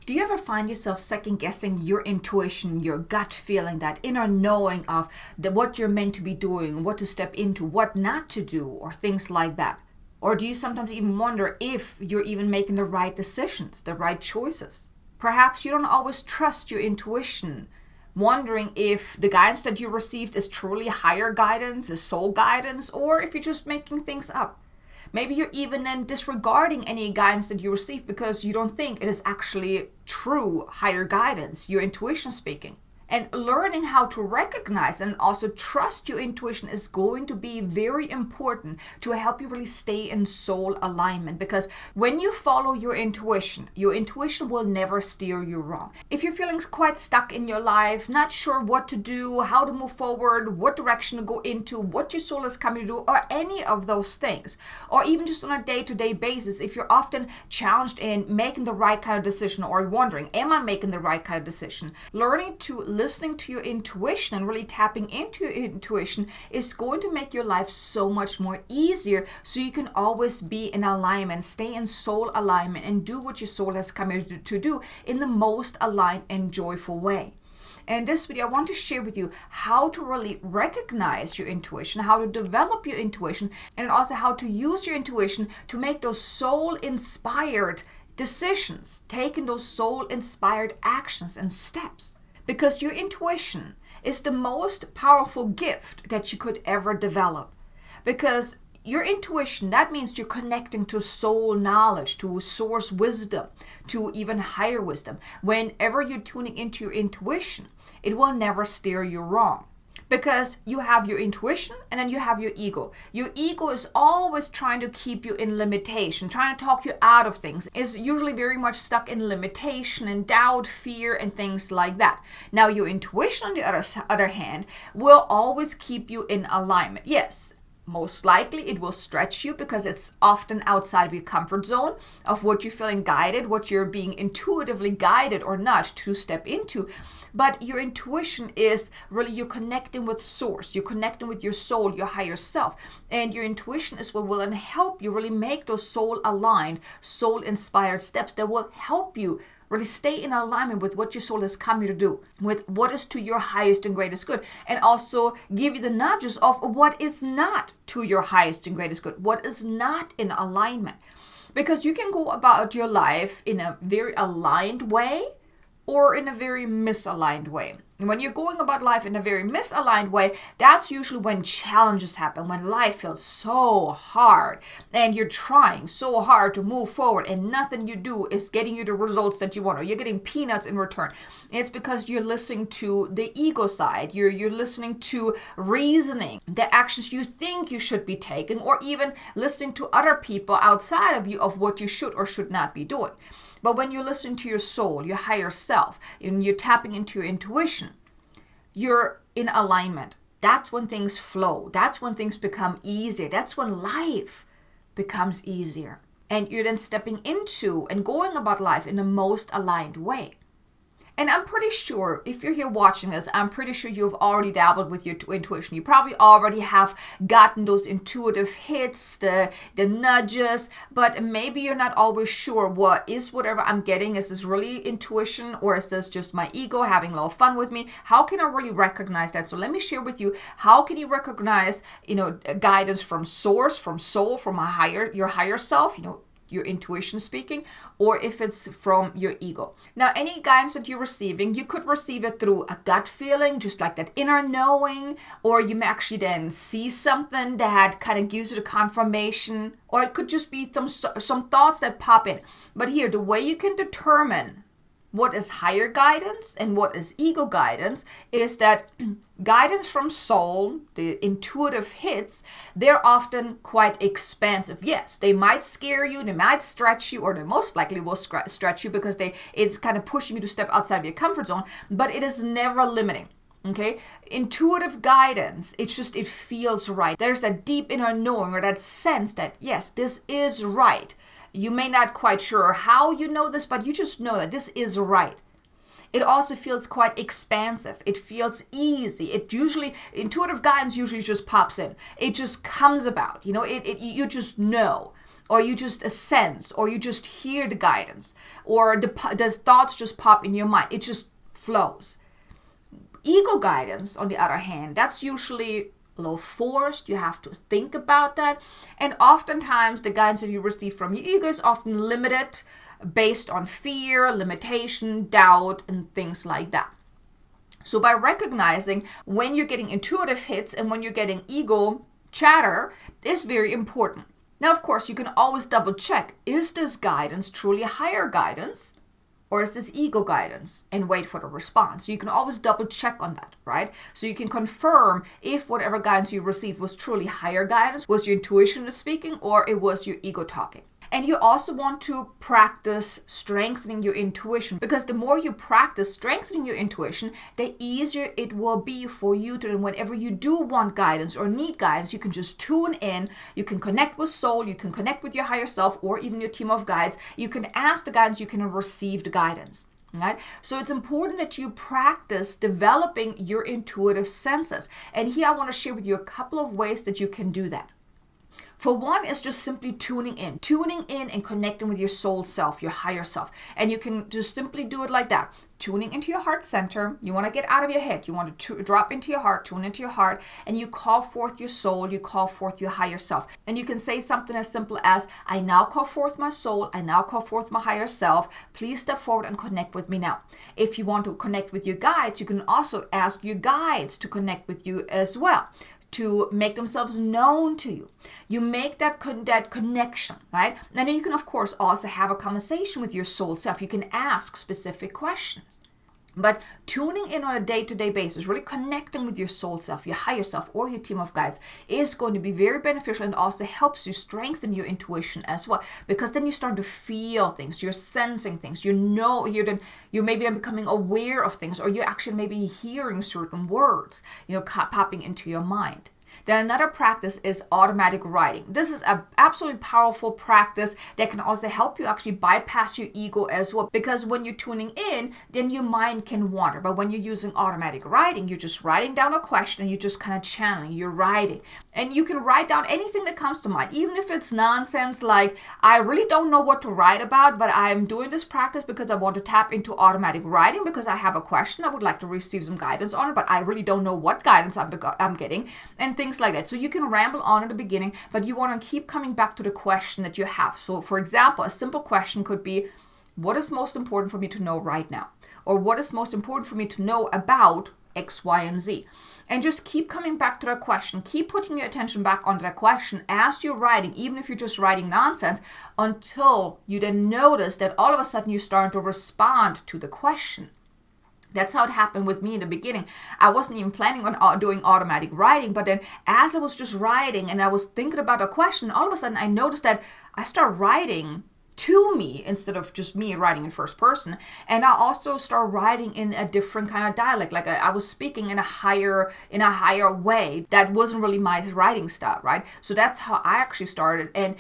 Do you ever find yourself second guessing your intuition, your gut feeling, that inner knowing of what you're meant to be doing, what to step into, what not to do, or things like that? Or do you sometimes even wonder if you're even making the right decisions, the right choices? Perhaps you don't always trust your intuition, wondering if the guidance that you received is truly higher guidance, is soul guidance, or if you're just making things up. Maybe you're even then disregarding any guidance that you receive because you don't think it is actually true higher guidance, your intuition speaking. And learning how to recognize and also trust your intuition is going to be very important to help you really stay in soul alignment. Because when you follow your intuition will never steer you wrong. If you're feeling quite stuck in your life, not sure what to do, how to move forward, what direction to go into, what your soul is coming to do, or any of those things, or even just on a day-to-day basis, if you're often challenged in making the right kind of decision or wondering, am I making the right kind of decision? Learning to listening to your intuition and really tapping into your intuition is going to make your life so much more easier, so you can always be in alignment, stay in soul alignment, and do what your soul has come here to do in the most aligned and joyful way. And in this video, I want to share with you how to really recognize your intuition, how to develop your intuition, and also how to use your intuition to make those soul-inspired decisions, taking those soul-inspired actions and steps. Because your intuition is the most powerful gift that you could ever develop. Because your intuition, that means you're connecting to soul knowledge, to source wisdom, to even higher wisdom. Whenever you're tuning into your intuition, it will never steer you wrong. Because you have your intuition and then you have your ego. Your ego is always trying to keep you in limitation, trying to talk you out of things. It's usually very much stuck in limitation and doubt, fear, and things like that. Now, your intuition, on the other hand, will always keep you in alignment. Yes, most likely it will stretch you because it's often outside of your comfort zone of what you're feeling guided, what you're being intuitively guided or nudged to step into. But your intuition is really you're connecting with source, you're connecting with your soul, your higher self. And your intuition is what will then help you really make those soul aligned, soul inspired steps that will help you really stay in alignment with what your soul has come here to do, with what is to your highest and greatest good, and also give you the nudges of what is not to your highest and greatest good, what is not in alignment. Because you can go about your life in a very aligned way or in a very misaligned way. And when you're going about life in a very misaligned way, that's usually when challenges happen, when life feels so hard and you're trying so hard to move forward and nothing you do is getting you the results that you want, or you're getting peanuts in return. It's because you're listening to the ego side. You're listening to reasoning, the actions you think you should be taking, or even listening to other people outside of you of what you should or should not be doing. But when you're listening to your soul, your higher self, and you're tapping into your intuition, you're in alignment. That's when things flow. That's when things become easier. That's when life becomes easier. And you're then stepping into and going about life in the most aligned way. And I'm pretty sure, if you're here watching this, I'm pretty sure you've already dabbled with your intuition. You probably already have gotten those intuitive hits, the nudges, but maybe you're not always sure whatever I'm getting, is this really intuition, or is this just my ego having a little fun with me? How can I really recognize that? So let me share with you, how can you recognize, guidance from source, from soul, from your higher self, your intuition speaking, or if it's from your ego. Now, any guidance that you're receiving, you could receive it through a gut feeling, just like that inner knowing, or you may actually then see something that kind of gives you the confirmation, or it could just be some thoughts that pop in. But here, the way you can determine what is higher guidance and what is ego guidance is that guidance from soul, the intuitive hits, they're often quite expansive. Yes, they might scare you, they might stretch you, or they most likely will stretch you because it's kind of pushing you to step outside of your comfort zone, but it is never limiting. Okay, intuitive guidance, it feels right. There's that deep inner knowing, or that sense that, yes, this is right. You may not quite sure how you know this, but you just know that this is right. It also feels quite expansive. It feels easy. Intuitive guidance usually just pops in. It just comes about. You just know. or you just sense, or you just hear the guidance, or the thoughts just pop in your mind. It just flows. Ego guidance, on the other hand, that's usually a little forced. You have to think about that. And oftentimes the guidance that you receive from your ego is often limited based on fear, limitation, doubt, and things like that. So by recognizing when you're getting intuitive hits and when you're getting ego chatter is very important. Now, of course, you can always double check, is this guidance truly a higher guidance, or is this ego guidance, and wait for the response. So you can always double check on that, right? So you can confirm if whatever guidance you received was truly higher guidance, was your intuition speaking, or it was your ego talking. And you also want to practice strengthening your intuition, because the more you practice strengthening your intuition, the easier it will be for you to, whenever you do want guidance or need guidance, you can just tune in, you can connect with soul, you can connect with your higher self or even your team of guides. You can ask the guidance, you can receive the guidance. Right? So it's important that you practice developing your intuitive senses. And here I want to share with you a couple of ways that you can do that. For one, is just simply tuning in and connecting with your soul self, your higher self. And you can just simply do it like that. Tuning into your heart center. You want to get out of your head. You want to drop into your heart, tune into your heart, and you call forth your soul. You call forth your higher self. And you can say something as simple as, I now call forth my soul. I now call forth my higher self. Please step forward and connect with me now. If you want to connect with your guides, you can also ask your guides to connect with you as well, to make themselves known to you. You make that connection, right? And then you can, of course, also have a conversation with your soul self. You can ask specific questions. But tuning in on a day-to-day basis, really connecting with your soul self, your higher self, or your team of guides is going to be very beneficial, and also helps you strengthen your intuition as well. Because then you start to feel things, you're sensing things, you're maybe then becoming aware of things, or you're actually maybe hearing certain words, popping into your mind. Then another practice is automatic writing. This is an absolutely powerful practice that can also help you actually bypass your ego as well. Because when you're tuning in, then your mind can wander. But when you're using automatic writing, you're just writing down a question and you're just kind of channeling, you're writing. And you can write down anything that comes to mind, even if it's nonsense like, I really don't know what to write about, but I'm doing this practice because I want to tap into automatic writing because I have a question I would like to receive some guidance on it, but I really don't know what guidance I'm getting, and things like that. So you can ramble on at the beginning, but you want to keep coming back to the question that you have. So for example, a simple question could be, what is most important for me to know right now? Or what is most important for me to know about X, Y, and Z? And just keep coming back to that question. Keep putting your attention back onto that question as you're writing, even if you're just writing nonsense, until you then notice that all of a sudden you start to respond to the question. That's how it happened with me in the beginning. I wasn't even planning on doing automatic writing, but then as I was just writing and I was thinking about a question, all of a sudden I noticed that I started writing to me instead of just me writing in first person. And I also start writing in a different kind of dialect. Like I was speaking in a higher way that wasn't really my writing style, right? So that's how I actually started. And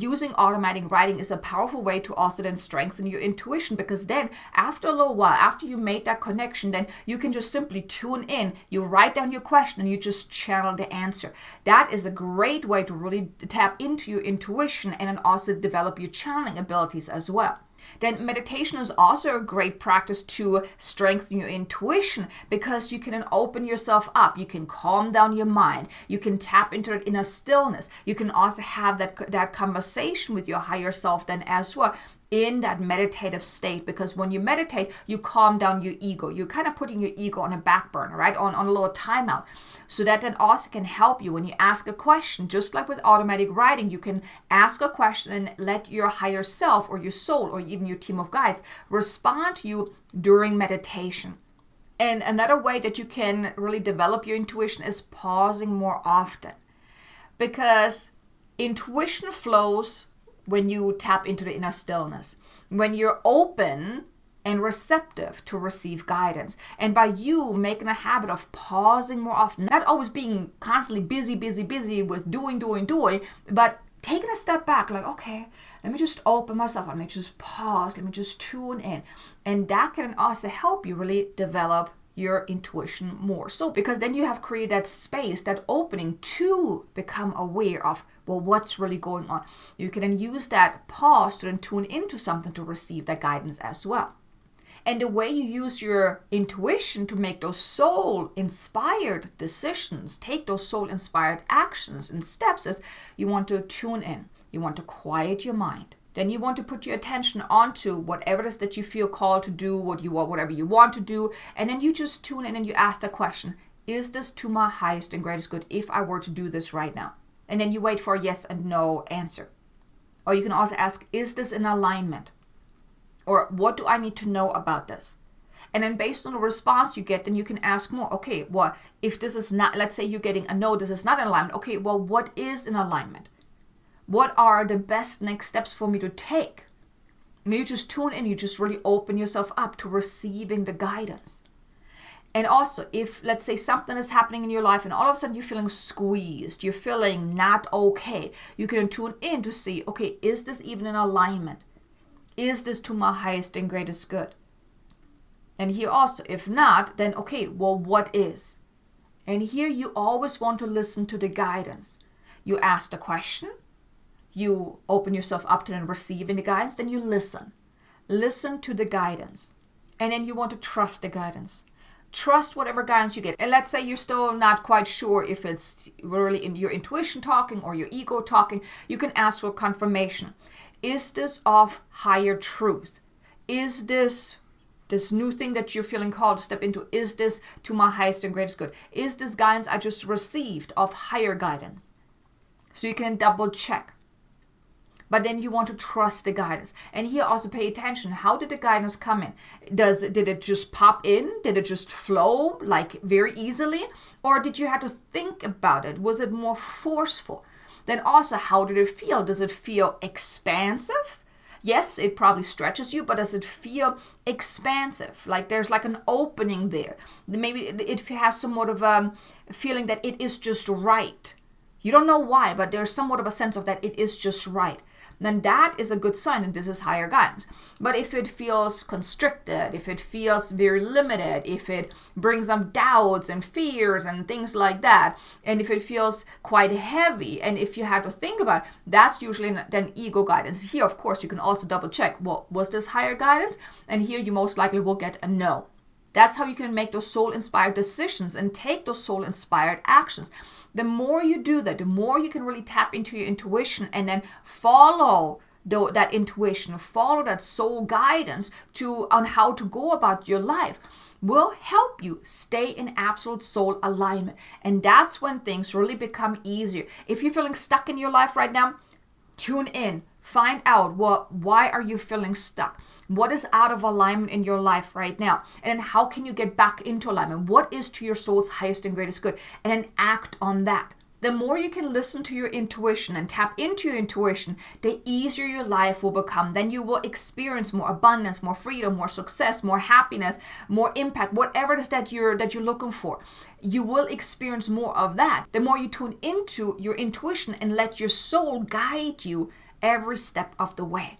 using automatic writing is a powerful way to also then strengthen your intuition, because then after a little while, after you made that connection, then you can just simply tune in, you write down your question and you just channel the answer. That is a great way to really tap into your intuition and then also develop your channeling abilities as well. Then meditation is also a great practice to strengthen your intuition, because you can then open yourself up. You can calm down your mind. You can tap into that inner stillness. You can also have that conversation with your higher self then as well, in that meditative state, because when you meditate, you calm down your ego. You're kind of putting your ego on a back burner, right? On a little timeout. So that then also can help you when you ask a question. Just like with automatic writing, you can ask a question and let your higher self or your soul or even your team of guides respond to you during meditation. And another way that you can really develop your intuition is pausing more often, because intuition flows when you tap into the inner stillness, when you're open and receptive to receive guidance. And by you making a habit of pausing more often, not always being constantly busy with doing, but taking a step back, like, okay, let me just open myself, let me just pause, let me just tune in. And that can also help you really develop your intuition more so, because then you have created that space, that opening to become aware of, well, what's really going on. You can then use that pause to then tune into something to receive that guidance as well. And the way you use your intuition to make those soul-inspired decisions, take those soul-inspired actions and steps, is you want to tune in. You want to quiet your mind. Then you want to put your attention onto whatever it is that you feel called to do, whatever you want to do. And then you just tune in and you ask the question, is this to my highest and greatest good if I were to do this right now? And then you wait for a yes and no answer. Or you can also ask, is this in alignment? Or what do I need to know about this? And then based on the response you get, then you can ask more. Okay, well, if this is not, let's say you're getting a no, this is not in alignment. Okay, well, what is in alignment? What are the best next steps for me to take? And you just tune in, you just really open yourself up to receiving the guidance. And also, if, let's say, something is happening in your life and all of a sudden you're feeling squeezed, you're feeling not okay, you can tune in to see, okay, is this even in alignment? Is this to my highest and greatest good? And here also, if not, then okay, well, what is? And here you always want to listen to the guidance. You ask the question, you open yourself up to then receiving the guidance, then you listen. Listen to the guidance. And then you want to trust the guidance. Trust whatever guidance you get. And let's say you're still not quite sure if it's really in your intuition talking or your ego talking, you can ask for confirmation. Is this of higher truth? Is this new thing that you're feeling called to step into, is this to my highest and greatest good? Is this guidance I just received of higher guidance? So you can double check. But then you want to trust the guidance. And here also pay attention. How did the guidance come in? Did it just pop in? Did it just flow like very easily? Or did you have to think about it? Was it more forceful? Then also, how did it feel? Does it feel expansive? Yes, it probably stretches you, but does it feel expansive? Like there's like an opening there. Maybe it has somewhat of a feeling that it is just right. You don't know why, but there's somewhat of a sense of that it is just right. Then that is a good sign that this is higher guidance. But if it feels constricted, if it feels very limited, if it brings up doubts and fears and things like that, and if it feels quite heavy, and if you have to think about it, that's usually then ego guidance. Here, of course, you can also double check, well, was this higher guidance? And here you most likely will get a no. That's how you can make those soul-inspired decisions and take those soul-inspired actions. The more you do that, the more you can really tap into your intuition and then follow that intuition, follow that soul guidance on how to go about your life, will help you stay in absolute soul alignment. And that's when things really become easier. If you're feeling stuck in your life right now, tune in. Find out why are you feeling stuck? What is out of alignment in your life right now? And then how can you get back into alignment? What is to your soul's highest and greatest good? And then act on that. The more you can listen to your intuition and tap into your intuition, the easier your life will become. Then you will experience more abundance, more freedom, more success, more happiness, more impact, whatever it is that you're looking for. You will experience more of that. The more you tune into your intuition and let your soul guide you every step of the way.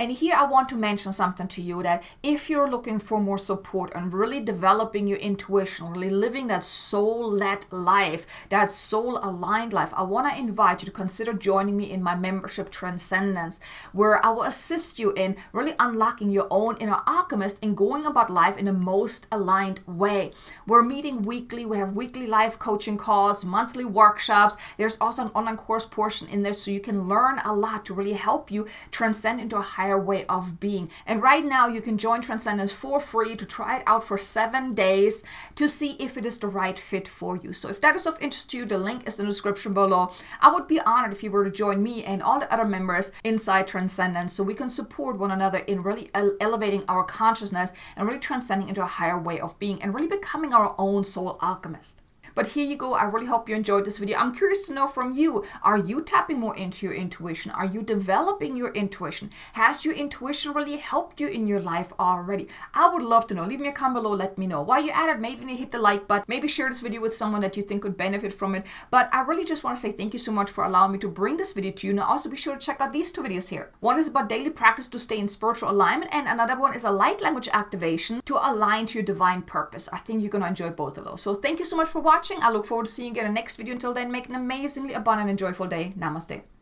And here I want to mention something to you, that if you're looking for more support on really developing your intuition, really living that soul-led life, that soul-aligned life, I want to invite you to consider joining me in my membership Transcendence, where I will assist you in really unlocking your own inner alchemist and going about life in the most aligned way. We're meeting weekly. We have weekly life coaching calls, monthly workshops. There's also an online course portion in there so you can learn a lot to really help you transcend into a higher way of being. And right now you can join Transcendence for free to try it out for 7 days to see if it is the right fit for you. So if that is of interest to you, the link is in the description below. I would be honored if you were to join me and all the other members inside Transcendence so we can support one another in really elevating our consciousness and really transcending into a higher way of being and really becoming our own soul alchemist. But here you go. I really hope you enjoyed this video. I'm curious to know from you, are you tapping more into your intuition? Are you developing your intuition? Has your intuition really helped you in your life already? I would love to know. Leave me a comment below. Let me know. While you're at it, maybe hit the like button. Maybe share this video with someone that you think could benefit from it. But I really just want to say thank you so much for allowing me to bring this video to you. Now also be sure to check out these two videos here. One is about daily practice to stay in spiritual alignment, and another one is a light language activation to align to your divine purpose. I think you're going to enjoy both of those. So thank you so much for watching. I look forward to seeing you in the next video. Until then, make an amazingly abundant and joyful day. Namaste.